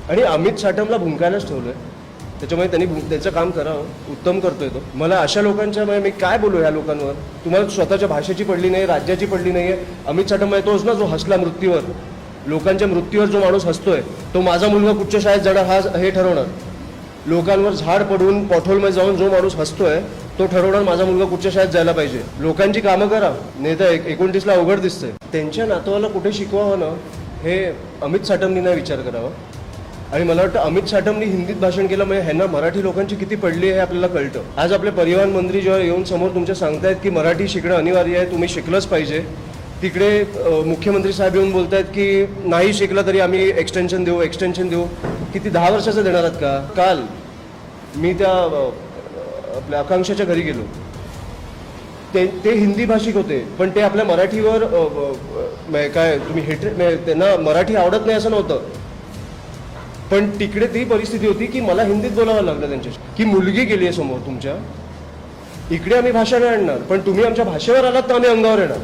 आणि अमित साटमला भुंकायलाच ठेवलंय, त्याच्यामुळे त्यांनी त्याचं काम करावं, उत्तम करतोय तो. मला अशा लोकांच्या मी काय बोलू ह्या लोकांवर. तुम्हाला स्वतःच्या भाषेची पडली नाही, राज्याची पडली नाहीये. अमित साटम आहे तोच ना जो हसला मृत्यूवर, लोकांच्या मृत्यूवर जो माणूस हसतोय, तो माझा मुलगा कुठच्या शाळेत जाणार हा हे ठरवणार. लोकांवर झाड पडून पॉटहोलमध्ये जाऊन जो माणूस हसतोय तो ठरवणार माझा मुलगा कुठच्या शाळेत जायला पाहिजे. लोकांची कामं करा, नाही तर 29ला अवघड दिसतंय. त्यांच्या नातवाला कुठे शिकवावं ना, हे अमित साटमनी नाही विचार करावा. आणि मला वाटतं अमित साटमनी हिंदीत भाषण केलं म्हणजे ह्यांना मराठी लोकांची किती पडली आहे हे आपल्याला कळतं. आज आपले परिवहन मंत्री जेव्हा येऊन समोर तुमच्या सांगतायत की मराठी शिकणं अनिवार्य आहे, तुम्ही शिकलंच पाहिजे, तिकडे मुख्यमंत्री साहेब येऊन बोलतायत की नाही शिकला तरी आम्ही एक्सटेन्शन देऊ. किती 10 वर्षाचं देणार आहात का? काल मी त्या आपल्या आकांक्षाच्या घरी गेलो, ते हिंदी भाषिक होते, पण ते आपल्या मराठीवर काय तुम्ही त्यांना मराठी आवडत नाही असं नव्हतं, पण तिकडे ती परिस्थिती होती की मला हिंदीत बोलावं लागलं त्यांच्याशी, की मुलगी गेली आहे समोर तुमच्या, इकडे आम्ही भाषा नाही आणणार, पण तुम्ही आमच्या भाषेवर आलात तर आम्ही अंगावर येणार.